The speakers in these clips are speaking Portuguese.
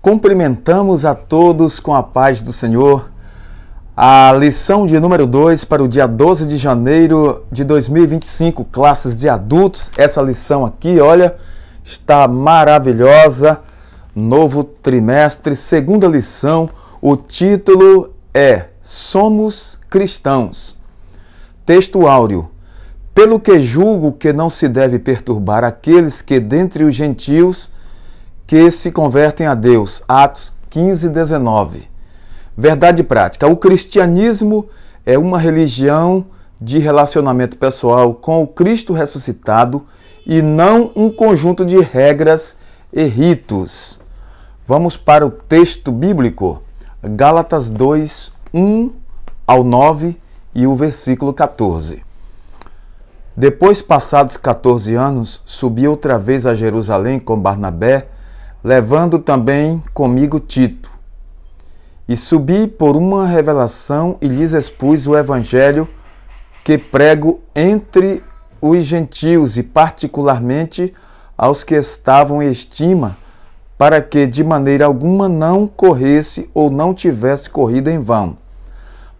Cumprimentamos a todos com a paz do Senhor. A lição de número 2 para o dia 12 de janeiro de 2025, classes de adultos. Essa lição aqui, olha, está maravilhosa. Novo trimestre, segunda lição. O título é Somos Cristãos. Texto áureo. Pelo que julgo que não se deve perturbar aqueles que dentre os gentios que se convertem a Deus. Atos 15, 19. Verdade prática. O cristianismo é uma religião de relacionamento pessoal com o Cristo ressuscitado e não um conjunto de regras e ritos. Vamos para o texto bíblico. Gálatas 2, 1 ao 9 e o versículo 14. Depois, passados 14 anos, subi outra vez a Jerusalém com Barnabé, levando também comigo Tito. E subi por uma revelação e lhes expus o evangelho que prego entre os gentios e particularmente aos que estavam em estima, para que de maneira alguma não corresse ou não tivesse corrido em vão.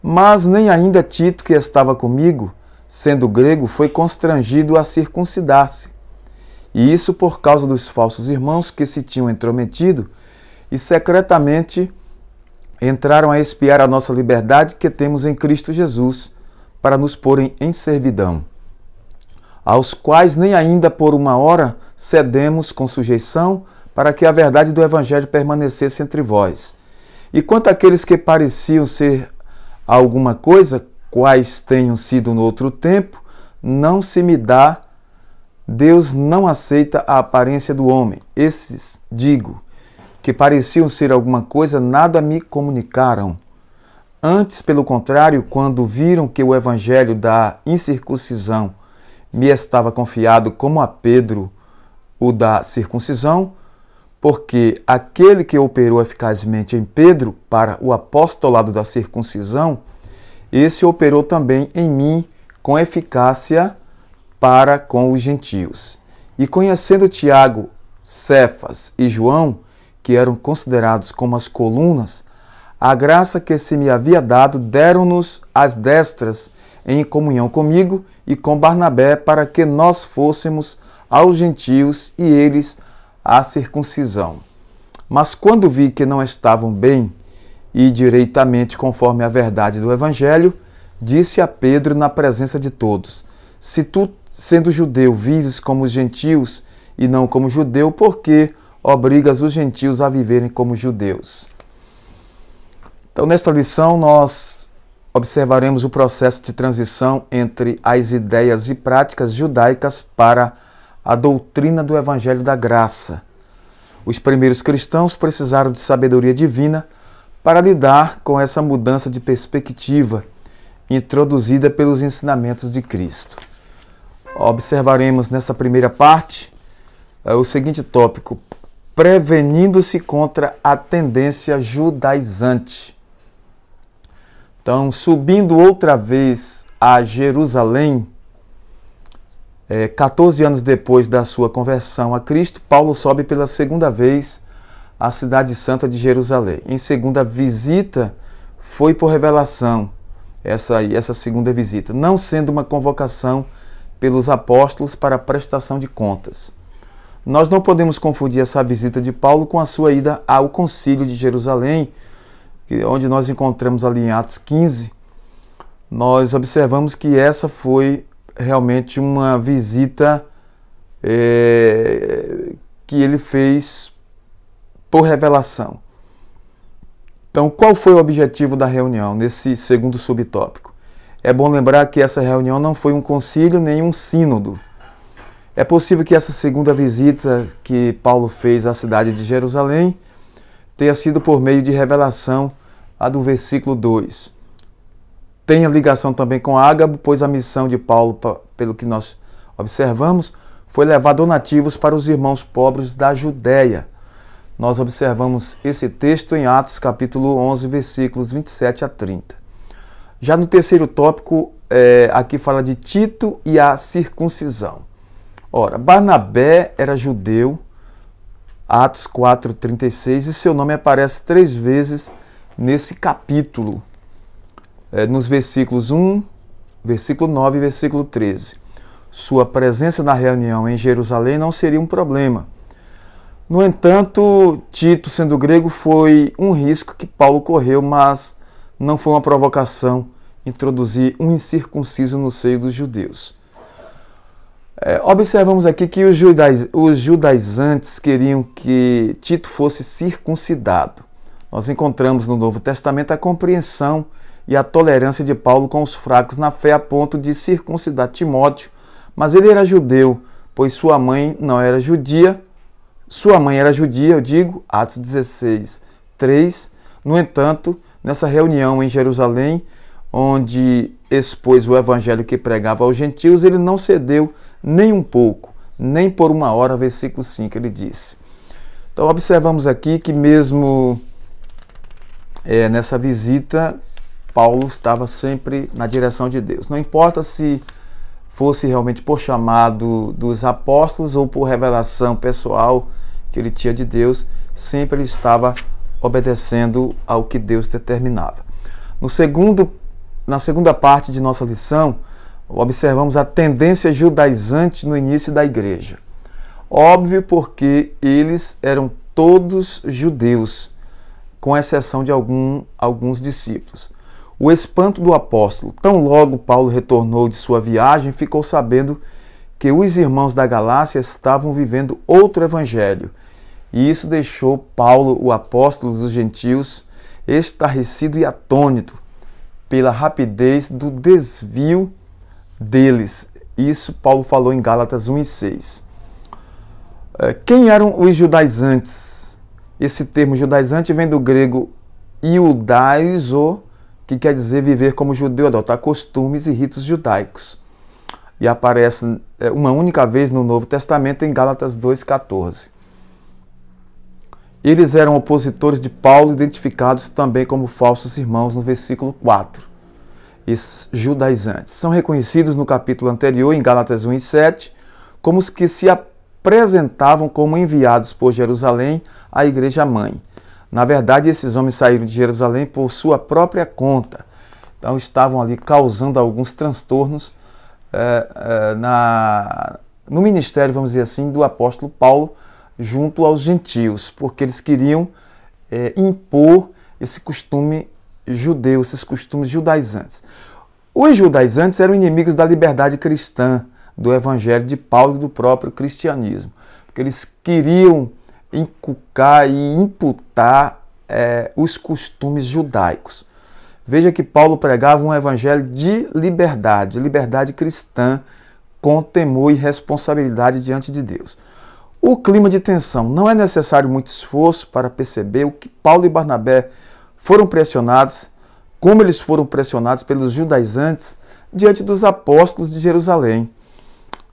Mas nem ainda Tito, que estava comigo, sendo grego, foi constrangido a circuncidar-se. E isso por causa dos falsos irmãos que se tinham intrometido e secretamente entraram a espiar a nossa liberdade que temos em Cristo Jesus, para nos porem em servidão, aos quais nem ainda por uma hora cedemos com sujeição, para que a verdade do Evangelho permanecesse entre vós. E quanto àqueles que pareciam ser alguma coisa, quais tenham sido no outro tempo, não se me dá. Deus não aceita a aparência do homem. Esses, digo, que pareciam ser alguma coisa, nada me comunicaram. Antes, pelo contrário, quando viram que o evangelho da incircuncisão me estava confiado como a Pedro o da circuncisão, porque aquele que operou eficazmente em Pedro para o apostolado da circuncisão, esse operou também em mim com eficácia para com os gentios. E conhecendo Tiago, Cefas e João, que eram considerados como as colunas, a graça que se me havia dado deram-nos as destras em comunhão comigo e com Barnabé, para que nós fôssemos aos gentios e eles à circuncisão. Mas quando vi que não estavam bem e direitamente conforme a verdade do Evangelho, disse a Pedro na presença de todos: se tu, sendo judeu, vives como os gentios e não como judeu, por que obrigas os gentios a viverem como judeus? Então, nesta lição, nós observaremos o processo de transição entre as ideias e práticas judaicas para a doutrina do Evangelho da Graça. Os primeiros cristãos precisaram de sabedoria divina para lidar com essa mudança de perspectiva introduzida pelos ensinamentos de Cristo. Observaremos nessa primeira parte o seguinte tópico: prevenindo-se contra a tendência judaizante. Então, subindo outra vez a Jerusalém, 14 anos depois da sua conversão a Cristo, Paulo sobe pela segunda vez à cidade santa de Jerusalém. Em segunda visita, foi por revelação, essa segunda visita, não sendo uma convocação pelos apóstolos para a prestação de contas. Nós não podemos confundir essa visita de Paulo com a sua ida ao concílio de Jerusalém, onde nós encontramos ali em Atos 15. Nós observamos que essa foi realmente uma visita que ele fez por revelação. Então, qual foi o objetivo da reunião nesse segundo subtópico? É bom lembrar que essa reunião não foi um concílio nem um sínodo. É possível que essa segunda visita que Paulo fez à cidade de Jerusalém tenha sido por meio de revelação, a do versículo 2. Tem ligação também com Ágabo, pois a missão de Paulo, pelo que nós observamos, foi levar donativos para os irmãos pobres da Judéia. Nós observamos esse texto em Atos capítulo 11, versículos 27 a 30. Já no terceiro tópico, aqui fala de Tito e a circuncisão. Ora, Barnabé era judeu, Atos 4:36, e seu nome aparece 3 vezes nesse capítulo, nos versículos 1, versículo 9 e versículo 13. Sua presença na reunião em Jerusalém não seria um problema. No entanto, Tito, sendo grego, foi um risco que Paulo correu, mas não foi uma provocação introduzir um incircunciso no seio dos judeus. Observamos aqui que os judaizantes queriam que Tito fosse circuncidado. Nós encontramos no Novo Testamento a compreensão e a tolerância de Paulo com os fracos na fé a ponto de circuncidar Timóteo, mas ele era judeu, pois sua mãe não era judia. Sua mãe era judia, Atos 16:3. No entanto, nessa reunião em Jerusalém, onde expôs o evangelho que pregava aos gentios, ele não cedeu nem um pouco, nem por uma hora, versículo 5, ele disse. Então, observamos aqui que mesmo nessa visita, Paulo estava sempre na direção de Deus. Não importa se fosse realmente por chamado dos apóstolos ou por revelação pessoal que ele tinha de Deus, sempre ele estava obedecendo ao que Deus determinava. Na segunda parte de nossa lição, observamos a tendência judaizante no início da igreja. Óbvio, porque eles eram todos judeus, com exceção de alguns discípulos. O espanto do apóstolo, tão logo Paulo retornou de sua viagem, ficou sabendo que os irmãos da Galácia estavam vivendo outro evangelho. E isso deixou Paulo, o apóstolo dos gentios, estarrecido e atônito pela rapidez do desvio deles. Isso Paulo falou em Gálatas 1:6. Quem eram os judaizantes? Esse termo judaizante vem do grego iudaizo, que quer dizer viver como judeu, adotar costumes e ritos judaicos. E aparece uma única vez no Novo Testamento em Gálatas 2:14. Eles eram opositores de Paulo, identificados também como falsos irmãos no versículo 4. Esses judaizantes são reconhecidos no capítulo anterior, em Gálatas 1:7, como os que se apresentavam como enviados por Jerusalém à igreja mãe. Na verdade, esses homens saíram de Jerusalém por sua própria conta. Então, estavam ali causando alguns transtornos no ministério, vamos dizer assim, do apóstolo Paulo junto aos gentios, porque eles queriam impor esse costume judeu, esses costumes judaizantes. Os judaizantes eram inimigos da liberdade cristã, do evangelho de Paulo e do próprio cristianismo, porque eles queriam inculcar e imputar os costumes judaicos. Veja que Paulo pregava um evangelho de liberdade cristã, com temor e responsabilidade diante de Deus. O clima de tensão, não é necessário muito esforço para perceber o que Paulo e Barnabé foram pressionados, como eles foram pressionados pelos judaizantes diante dos apóstolos de Jerusalém.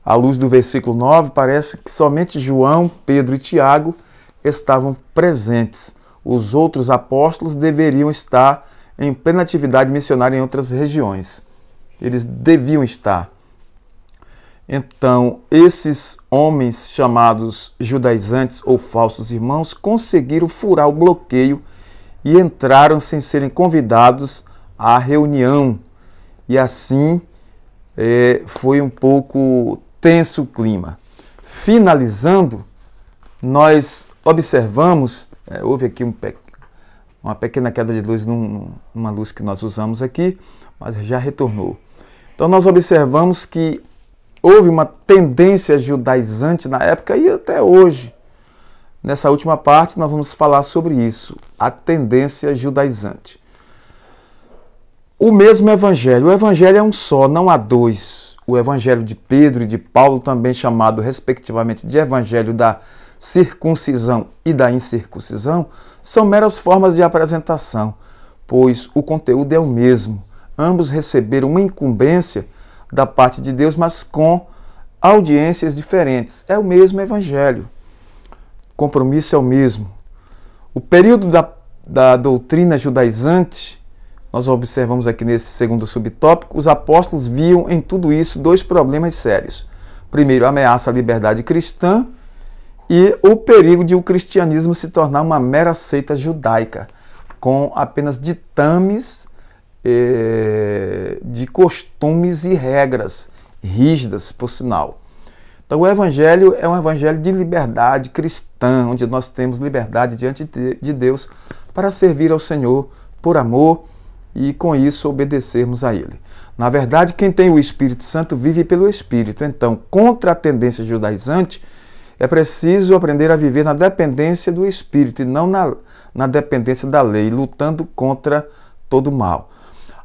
À luz do versículo 9, parece que somente João, Pedro e Tiago estavam presentes. Os outros apóstolos deveriam estar em plena atividade missionária em outras regiões. Eles deviam estar. Então, esses homens chamados judaizantes ou falsos irmãos conseguiram furar o bloqueio e entraram sem serem convidados à reunião. E assim foi um pouco tenso o clima. Finalizando, nós observamos, houve aqui uma pequena queda de luz numa luz que nós usamos aqui, mas já retornou. Então nós observamos que houve uma tendência judaizante na época e até hoje. Nessa última parte nós vamos falar sobre isso, a tendência judaizante. O mesmo evangelho. O evangelho é um só, não há dois. O evangelho de Pedro e de Paulo, também chamado respectivamente de evangelho da circuncisão e da incircuncisão, são meras formas de apresentação, pois o conteúdo é o mesmo. Ambos receberam uma incumbência da parte de Deus, mas com audiências diferentes. É o mesmo evangelho. O compromisso é o mesmo. O período da doutrina judaizante, nós observamos aqui nesse segundo subtópico, os apóstolos viam em tudo isso dois problemas sérios. Primeiro, a ameaça à liberdade cristã e o perigo de o cristianismo se tornar uma mera seita judaica, com apenas ditames de costumes e regras rígidas, por sinal. Então o evangelho é um evangelho de liberdade cristã, onde nós temos liberdade diante de Deus para servir ao Senhor por amor e com isso obedecermos a Ele. Na verdade, quem tem o Espírito Santo vive pelo Espírito. Então, contra a tendência judaizante, é preciso aprender a viver na dependência do Espírito e não na dependência da lei, lutando contra todo o mal.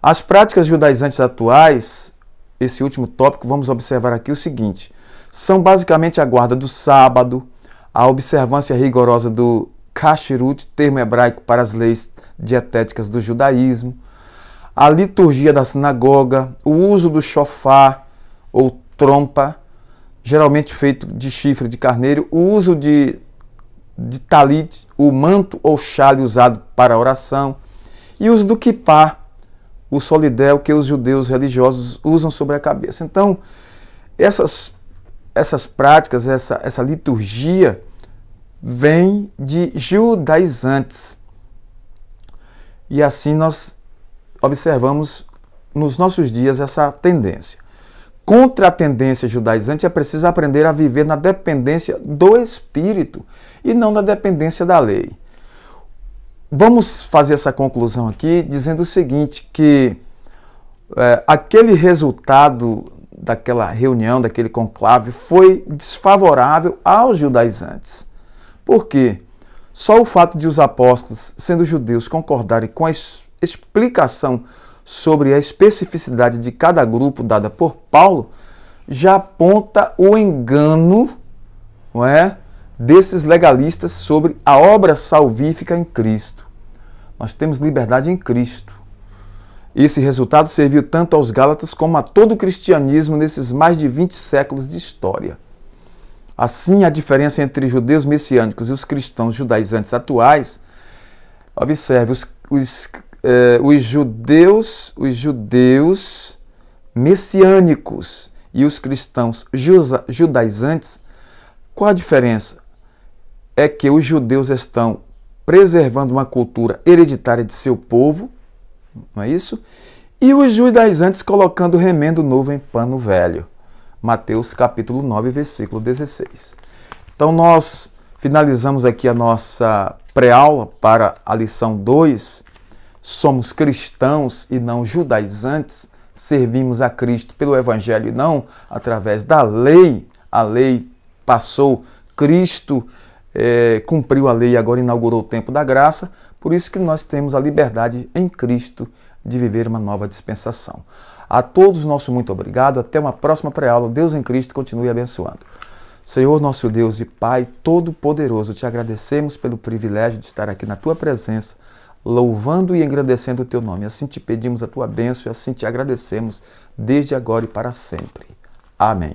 As práticas judaizantes atuais, esse último tópico, vamos observar aqui o seguinte: são basicamente a guarda do sábado, a observância rigorosa do kashrut, termo hebraico para as leis dietéticas do judaísmo, a liturgia da sinagoga, o uso do shofar ou trompa, geralmente feito de chifre de carneiro, o uso de talit, o manto ou chale usado para a oração, e o uso do kippá, o solidel que os judeus religiosos usam sobre a cabeça. Então, essas práticas, essa liturgia, vem de judaizantes. E assim nós observamos nos nossos dias essa tendência. Contra a tendência judaizante é preciso aprender a viver na dependência do Espírito e não na dependência da lei. Vamos fazer essa conclusão aqui dizendo o seguinte, que aquele resultado daquela reunião, daquele conclave, foi desfavorável aos judaizantes. Por quê? Só o fato de os apóstolos, sendo judeus, concordarem com a explicação sobre a especificidade de cada grupo dada por Paulo, já aponta o engano, não é, desses legalistas sobre a obra salvífica em Cristo. Nós temos liberdade em Cristo. Esse resultado serviu tanto aos Gálatas como a todo o cristianismo nesses mais de 20 séculos de história. Assim, a diferença entre os judeus messiânicos e os cristãos judaizantes atuais, observe, os judeus messiânicos e os cristãos judaizantes, qual a diferença? É que os judeus estão preservando uma cultura hereditária de seu povo, não é isso? E os judaizantes colocando remendo novo em pano velho. Mateus capítulo 9, versículo 16. Então nós finalizamos aqui a nossa pré-aula para a lição 2. Somos cristãos e não judaizantes, servimos a Cristo pelo Evangelho e não através da lei. A lei passou, Cristo cumpriu a lei e agora inaugurou o tempo da graça, por isso que nós temos a liberdade em Cristo de viver uma nova dispensação. A todos, nosso muito obrigado, até uma próxima pré-aula. Deus em Cristo continue abençoando. Senhor, nosso Deus e Pai Todo-Poderoso, te agradecemos pelo privilégio de estar aqui na Tua presença, louvando e engrandecendo o Teu nome. Assim te pedimos a Tua bênção e assim te agradecemos desde agora e para sempre. Amém.